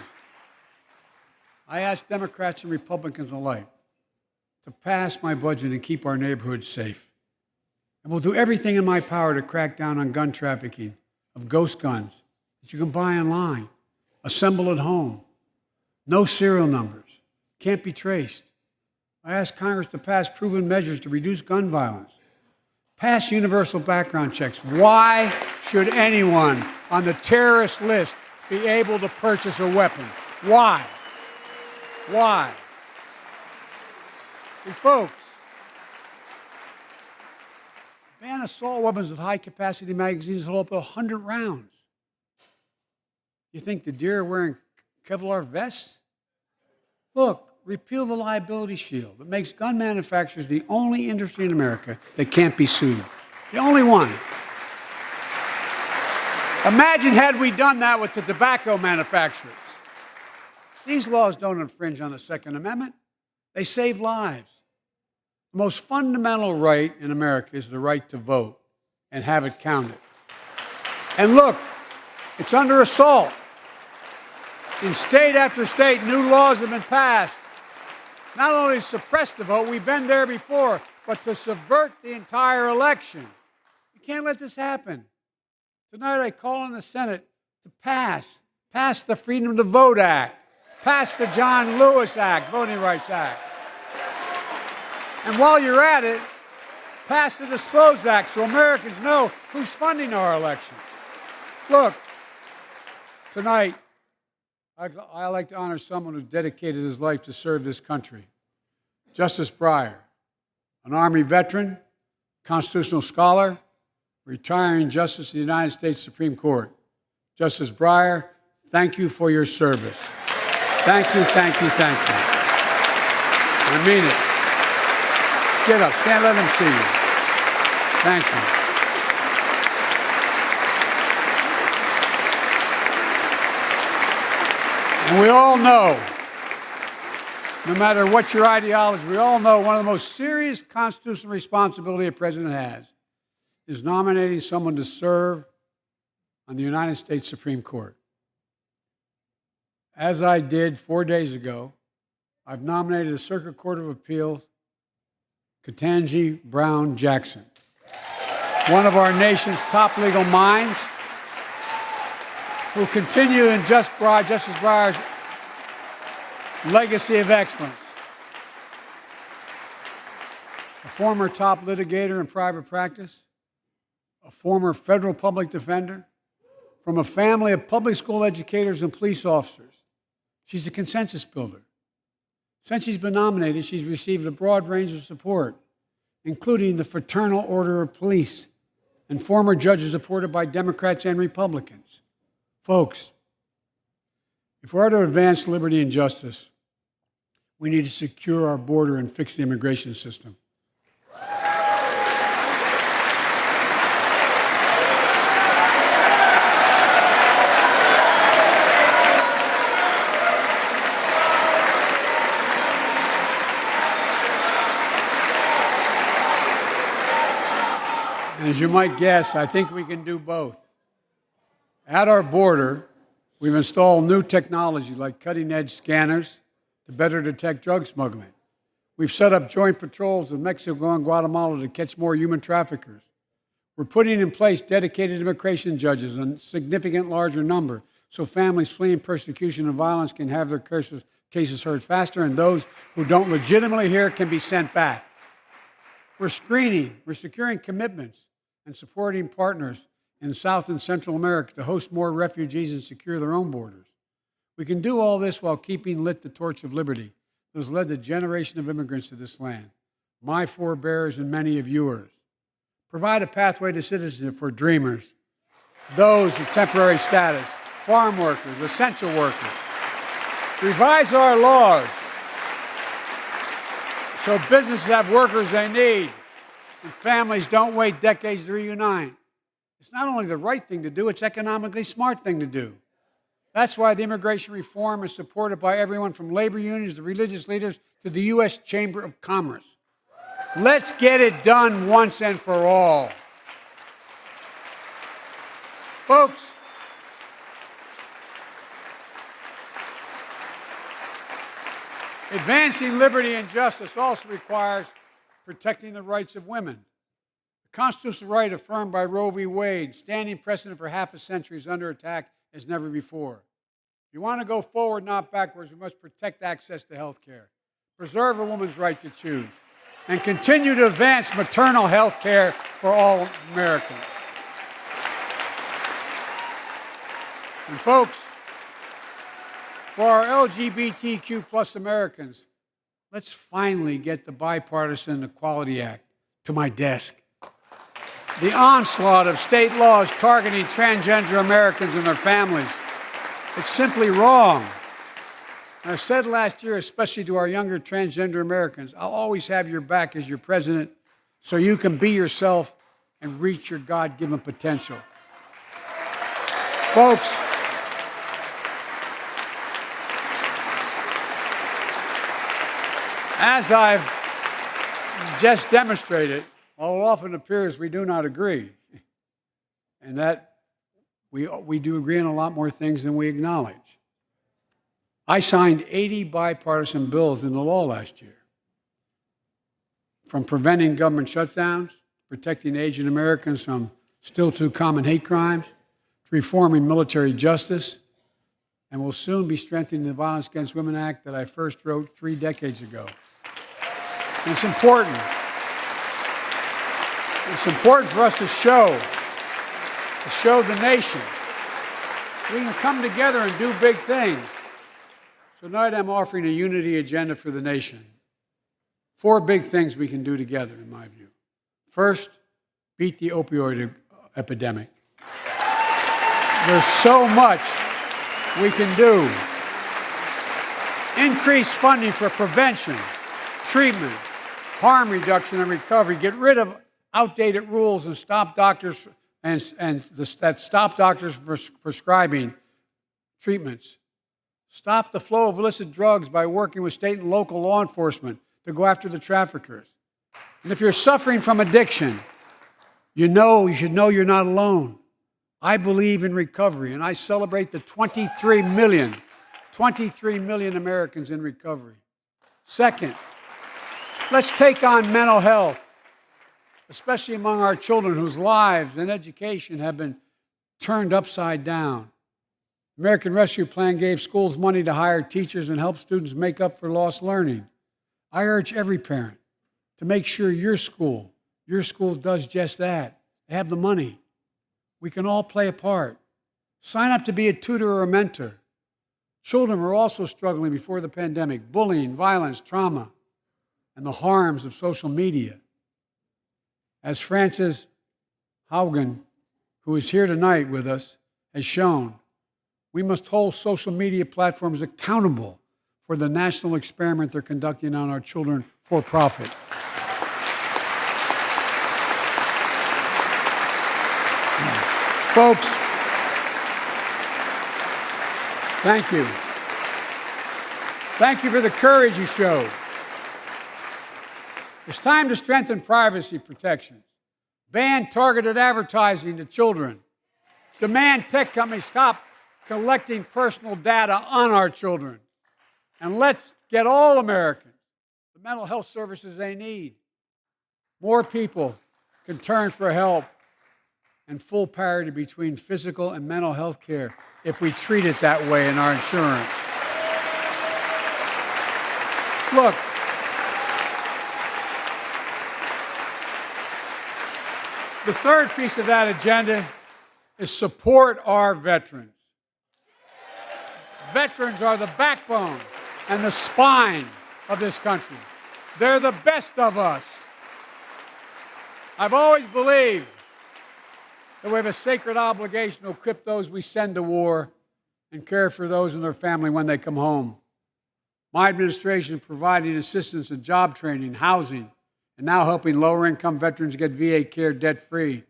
Speaker 2: I ask Democrats and Republicans alike to pass my budget and keep our neighborhoods safe. And we'll do everything in my power to crack down on gun trafficking of ghost guns that you can buy online, assemble at home, no serial numbers, can't be traced. I ask Congress to pass proven measures to reduce gun violence. Pass universal background checks. Why should anyone on the terrorist list be able to purchase a weapon? Why? Why? And folks, ban assault weapons with high-capacity magazines that hold up to 100 rounds. You think the deer are wearing Kevlar vests? Look, repeal the liability shield that makes gun manufacturers the only industry in America that can't be sued. The only one. Imagine had we done that with the tobacco manufacturers. These laws don't infringe on the Second Amendment. They save lives. The most fundamental right in America is the right to vote and have it counted. And look, it's under assault. In state after state, new laws have been passed. Not only to suppress the vote, we've been there before, but to subvert the entire election. You can't let this happen. Tonight I call on the Senate to pass the Freedom to Vote Act, pass the John Lewis Act, Voting Rights Act. And while you're at it, pass the Disclose Act so Americans know who's funding our elections. Look, tonight, I like to honor someone who dedicated his life to serve this country. Justice Breyer, an Army veteran, constitutional scholar, retiring Justice of the United States Supreme Court. Justice Breyer, thank you for your service. Thank you, thank you, thank you. I mean it. Get up, stand, let them see you. Thank you. And we all know, no matter what your ideology, we all know one of the most serious constitutional responsibility a president has is nominating someone to serve on the United States Supreme Court. As I did 4 days ago, I've nominated the Circuit Court of Appeals, Ketanji Brown Jackson, one of our nation's top legal minds, who continue in Justice Breyer's legacy of excellence. A former top litigator in private practice, a former federal public defender, from a family of public school educators and police officers. She's a consensus builder. Since she's been nominated, she's received a broad range of support, including the Fraternal Order of Police and former judges supported by Democrats and Republicans. Folks, if we're to advance liberty and justice, we need to secure our border and fix the immigration system. And as you might guess, I think we can do both. At our border, we've installed new technology like cutting-edge scanners to better detect drug smuggling. We've set up joint patrols with Mexico and Guatemala to catch more human traffickers. We're putting in place dedicated immigration judges in a significant larger number so families fleeing persecution and violence can have their cases heard faster, and those who don't legitimately hear can be sent back. We're screening, we're securing commitments and supporting partners in South and Central America to host more refugees and secure their own borders. We can do all this while keeping lit the torch of liberty that has led a generation of immigrants to this land, my forebears and many of yours. Provide a pathway to citizenship for dreamers, those with temporary status, farm workers, essential workers. Revise our laws so businesses have workers they need and families don't wait decades to reunite. It's not only the right thing to do, it's economically smart thing to do. That's why the immigration reform is supported by everyone from labor unions to religious leaders to the U.S. Chamber of Commerce. Let's get it done once and for all. Folks, advancing liberty and justice also requires protecting the rights of women. The constitutional right affirmed by Roe v. Wade, standing precedent for half a century, is under attack as never before. If you want to go forward, not backwards, we must protect access to health care, preserve a woman's right to choose, and continue to advance maternal health care for all Americans. And folks, for our LGBTQ plus Americans, let's finally get the Bipartisan Equality Act to my desk. The onslaught of state laws targeting transgender Americans and their families, it's simply wrong. And I said last year, especially to our younger transgender Americans, I'll always have your back as your president so you can be yourself and reach your God-given potential. Folks, as I've just demonstrated, while it often appears we do not agree, and that we do agree on a lot more things than we acknowledge. I signed 80 bipartisan bills into law last year, from preventing government shutdowns, protecting Asian Americans from still too common hate crimes, to reforming military justice, and will soon be strengthening the Violence Against Women Act that I first wrote 3 decades ago. And it's important. It's important for us to show the nation we can come together and do big things. So tonight I'm offering a unity agenda for the nation. 4 big things we can do together, in my view. First, beat the opioid epidemic. There's so much we can do. Increase funding for prevention, treatment, harm reduction, and recovery. Get rid of outdated rules and stop doctors prescribing treatments. Stop the flow of illicit drugs by working with state and local law enforcement to go after the traffickers. And if you're suffering from addiction, you should know you're not alone. I believe in recovery, and I celebrate the 23 million Americans in recovery. Second, let's take on mental health, especially among our children whose lives and education have been turned upside down. American Rescue Plan gave schools money to hire teachers and help students make up for lost learning. I urge every parent to make sure your school does just that. They have the money. We can all play a part. Sign up to be a tutor or a mentor. Children were also struggling before the pandemic: bullying, violence, trauma, and the harms of social media. As Frances Haugen, who is here tonight with us, has shown, we must hold social media platforms accountable for the national experiment they're conducting on our children for profit. Folks, thank you. Thank you for the courage you showed. It's time to strengthen privacy protections, ban targeted advertising to children, demand tech companies stop collecting personal data on our children, and let's get all Americans the mental health services they need. More people can turn for help and full parity between physical and mental health care if we treat it that way in our insurance. Look, the third piece of that agenda is support our veterans. Veterans are the backbone and the spine of this country. They're the best of us. I've always believed that we have a sacred obligation to equip those we send to war and care for those in their family when they come home. My administration is providing assistance in job training, housing, and now helping lower-income veterans get VA care debt-free.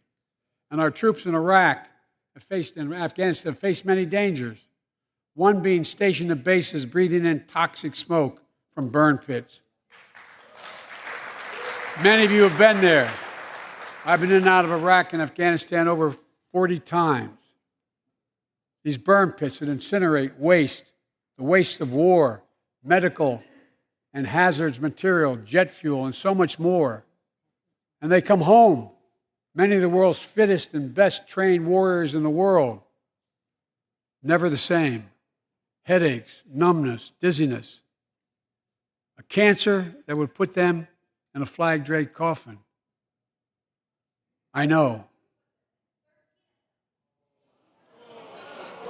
Speaker 2: And our troops in Iraq and Afghanistan have faced many dangers, one being stationed at bases breathing in toxic smoke from burn pits. Many of you have been there. I've been in and out of Iraq and Afghanistan over 40 times. These burn pits that incinerate waste, the waste of war, medical and hazardous material, jet fuel, and so much more. And they come home, many of the world's fittest and best trained warriors in the world. Never the same. Headaches, numbness, dizziness. A cancer that would put them in a flag-draped coffin. I know.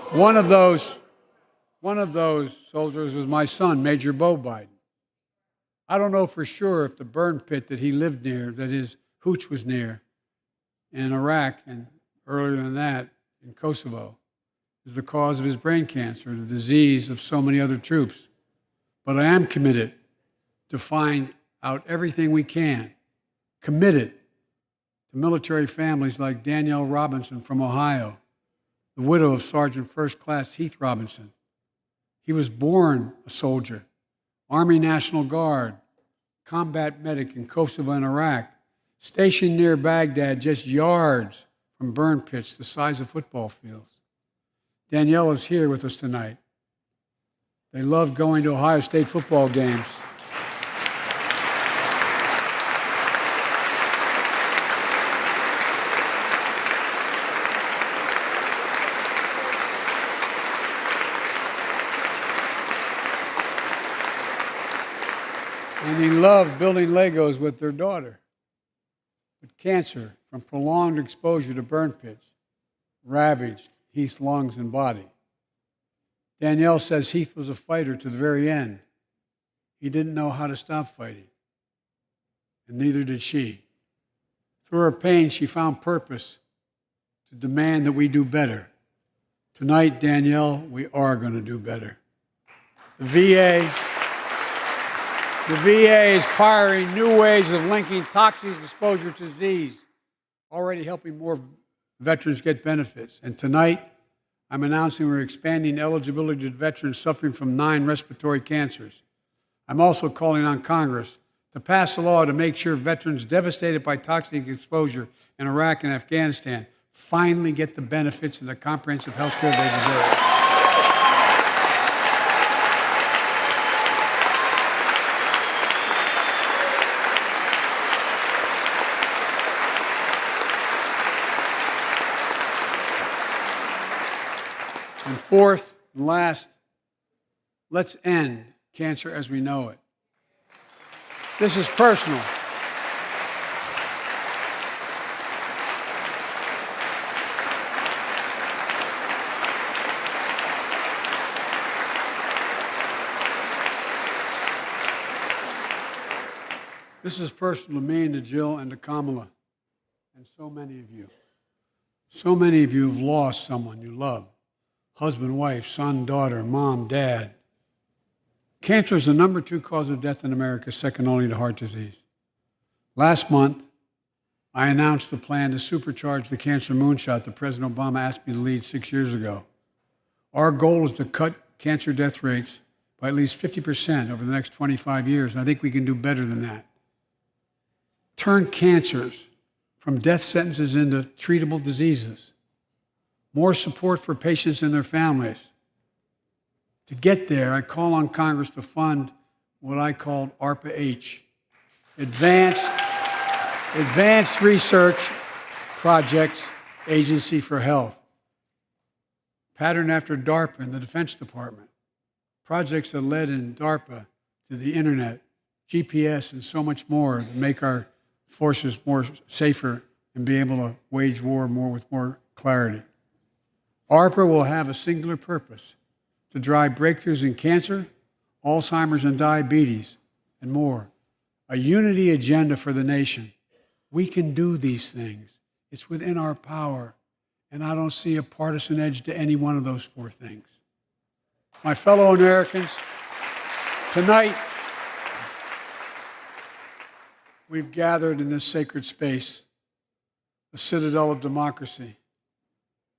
Speaker 2: One of those soldiers was my son, Major Bo Biden. I don't know for sure if the burn pit that he lived near, that his hooch was near, in Iraq and earlier than that in Kosovo, is the cause of his brain cancer, the disease of so many other troops. But I am committed to find out everything we can, committed to military families like Danielle Robinson from Ohio, the widow of Sergeant First Class Heath Robinson. He was born a soldier, Army National Guard, combat medic in Kosovo and Iraq, stationed near Baghdad, just yards from burn pits the size of football fields. Danielle is here with us tonight. They love going to Ohio State football games. And he loved building Legos with their daughter. But cancer from prolonged exposure to burn pits ravaged Heath's lungs and body. Danielle says Heath was a fighter to the very end. He didn't know how to stop fighting, and neither did she. Through her pain, she found purpose to demand that we do better. Tonight, Danielle, we are going to do better. The VA is pioneering new ways of linking toxic exposure to disease, already helping more veterans get benefits. And tonight, I'm announcing we're expanding eligibility to veterans suffering from 9 respiratory cancers. I'm also calling on Congress to pass a law to make sure veterans devastated by toxic exposure in Iraq and Afghanistan finally get the benefits and the comprehensive health care they deserve. And fourth and last, let's end cancer as we know it. This is personal. This is personal to me and to Jill and to Kamala and so many of you. So many of you have lost someone you love. Husband, wife, son, daughter, mom, dad. Cancer is the number 2 cause of death in America, second only to heart disease. Last month, I announced the plan to supercharge the cancer moonshot that President Obama asked me to lead 6 years ago. Our goal is to cut cancer death rates by at least 50% over the next 25 years, and I think we can do better than that. Turn cancers from death sentences into treatable diseases. More support for patients and their families. To get there, I call on Congress to fund what I called ARPA-H, Advanced Research Projects Agency for Health, patterned after DARPA in the Defense Department. Projects that led in DARPA to the internet, GPS, and so much more to make our forces more safer and be able to wage war with more clarity. ARPA will have a singular purpose: to drive breakthroughs in cancer, Alzheimer's and diabetes, and more. A unity agenda for the nation. We can do these things. It's within our power, and I don't see a partisan edge to any one of those 4 things. My fellow Americans, tonight, we've gathered in this sacred space, the citadel of democracy,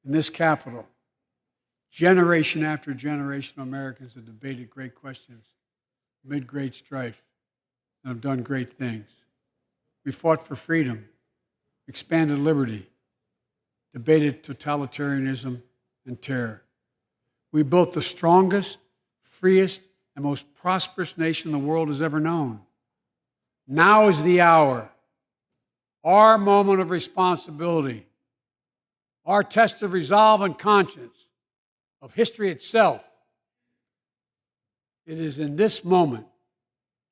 Speaker 2: in this Capitol. Generation after generation of Americans have debated great questions amid great strife and have done great things. We fought for freedom, expanded liberty, debated totalitarianism and terror. We built the strongest, freest, and most prosperous nation the world has ever known. Now is the hour, our moment of responsibility, our test of resolve and conscience, of history itself. It is in this moment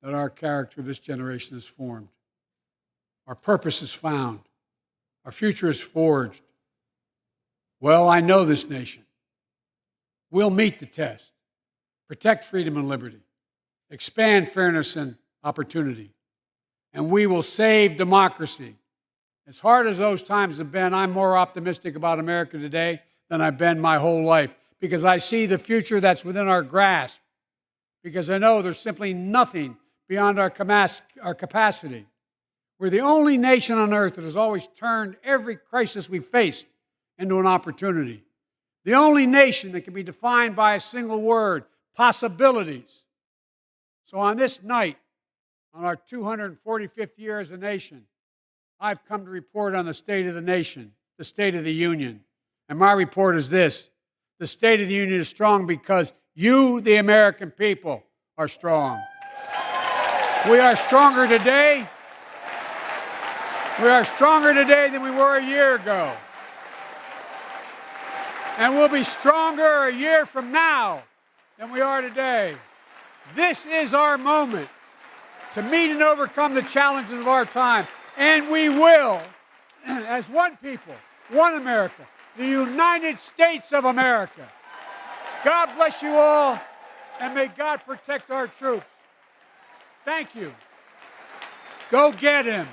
Speaker 2: that our character of this generation is formed. Our purpose is found. Our future is forged. Well, I know this nation. We'll meet the test, protect freedom and liberty, expand fairness and opportunity, and we will save democracy. As hard as those times have been, I'm more optimistic about America today than I've been my whole life, because I see the future that's within our grasp, because I know there's simply nothing beyond our capacity. We're the only nation on earth that has always turned every crisis we faced into an opportunity. The only nation that can be defined by a single word: possibilities. So on this night, on our 245th year as a nation, I've come to report on the state of the nation, the State of the Union. And my report is this: the State of the Union is strong because you, the American people, are strong. We are stronger today. We are stronger today than we were a year ago. And we'll be stronger a year from now than we are today. This is our moment to meet and overcome the challenges of our time. And we will, as one people, one America, the United States of America. God bless you all, and may God protect our troops. Thank you. Go get him.